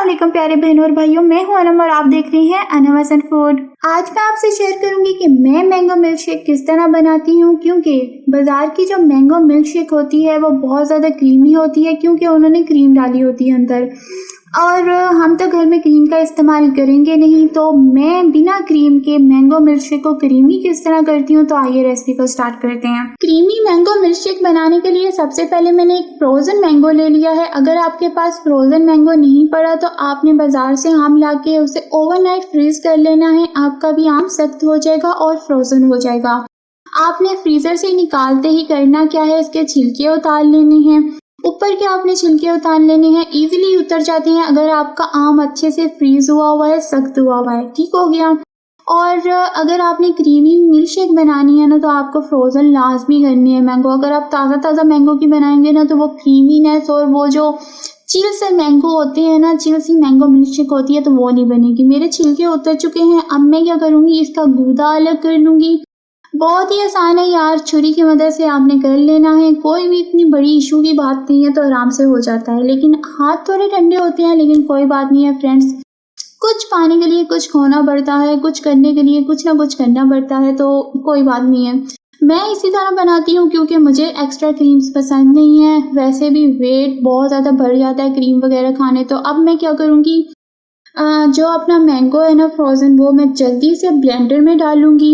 अस्सलाम प्यारे बहनों और भाइयों, मैं हूं अनम और आप देख रहे हैं अनम हसन फूड। आज मैं आपसे शेयर करूंगी कि मैं मैंगो मिल्क शेक किस तरह बनाती हूं, क्योंकि बाजार की जो मैंगो मिल्क शेक होती है वो बहुत ज़्यादा क्रीमी होती है, क्योंकि उन्होंने क्रीम डाली होती है अंदर, और हम तो घर में क्रीम का इस्तेमाल करेंगे नहीं। तो मैं बिना क्रीम के मैंगो मिल्क शेक को क्रीमी किस तरह करती हूँ, तो आइए रेसिपी को स्टार्ट करते हैं। क्रीमी मैंगो मिल्क शेक बनाने के लिए सबसे पहले मैंने एक फ्रोज़न मैंगो ले लिया है। अगर आपके पास फ्रोज़न मैंगो नहीं पड़ा तो आपने बाजार से आम ला के उसे ओवरनाइट फ्रीज कर लेना है। आपका भी आम सख्त हो जाएगा और फ्रोज़न हो जाएगा। आपने फ्रीज़र से निकालते ही करना क्या है, इसके छिलके उतार लेने हैं। ऊपर के आपने छिलके उतार लेने हैं, इजीली उतर जाते हैं अगर आपका आम अच्छे से फ्रीज हुआ है, सख्त हुआ है। ठीक हो गया। और अगर आपने क्रीमी मिल्क शेक बनानी है ना, तो आपको फ्रोज़न लाजमी करनी है मैंगो। अगर आप ताज़ा ताज़ा मैंगो की बनाएंगे ना, तो वो क्रीमीनेस और वो जो चिल से मैंगो होते हैं ना, चिल सी मैंगो मिल्क शेक होती है, तो वो नहीं बनेगी। मेरे छिलके उतर चुके हैं। अब मैं क्या करूँगी, इसका गूदा अलग कर लूँगी। बहुत ही आसान है यार, छुरी की मदद से आपने कर लेना है। कोई भी इतनी बड़ी इशू की बात नहीं है, तो आराम से हो जाता है। लेकिन हाथ थोड़े ठंडे होते हैं, लेकिन कोई बात नहीं है फ्रेंड्स। कुछ पाने के लिए कुछ खोना पड़ता है, कुछ करने के लिए कुछ ना कुछ करना पड़ता है, तो कोई बात नहीं है। मैं इसी तरह बनाती हूँ क्योंकि मुझे एक्स्ट्रा क्रीम्स पसंद नहीं है। वैसे भी वेट बहुत ज़्यादा बढ़ जाता है क्रीम वगैरह खाने। तो अब मैं क्या करूँगी, जो अपना मैंगो है ना फ्रोज़न, वो मैं जल्दी से ब्लेंडर में डालूँगी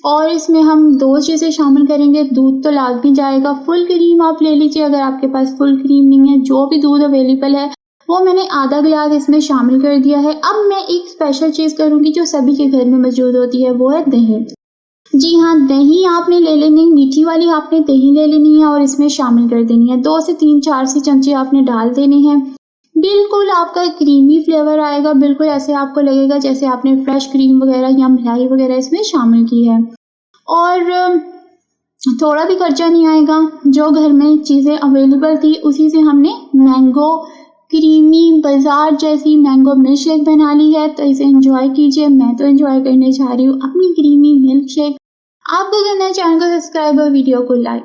और इसमें हम दो चीज़ें शामिल करेंगे। दूध तो लाजमी जाएगा। फुल क्रीम आप ले लीजिए, अगर आपके पास फुल क्रीम नहीं है, जो भी दूध अवेलेबल है वो मैंने आधा गिलास इसमें शामिल कर दिया है। अब मैं एक स्पेशल चीज़ करूँगी जो सभी के घर में मौजूद होती है, वो है दही। जी हाँ, दही आपने ले लेनी, मीठी वाली आपने दही ले लेनी है और इसमें शामिल कर देनी है। 2 से 3 4 सी चमचे आपने डाल देने हैं। बिल्कुल आपका क्रीमी फ्लेवर आएगा। बिल्कुल ऐसे आपको लगेगा जैसे आपने फ्रेश क्रीम वगैरह या मलाई वगैरह इसमें शामिल की है। और थोड़ा भी खर्चा नहीं आएगा। जो घर में चीज़ें अवेलेबल थी उसी से हमने मैंगो क्रीमी बाजार जैसी मैंगो मिल्क शेक बना ली है। तो इसे एंजॉय कीजिए। मैं तो एंजॉय करने जा रही हूँ अपनी क्रीमी मिल्क शेक। आपको करना है चैनल को सब्सक्राइब और वीडियो को लाइक।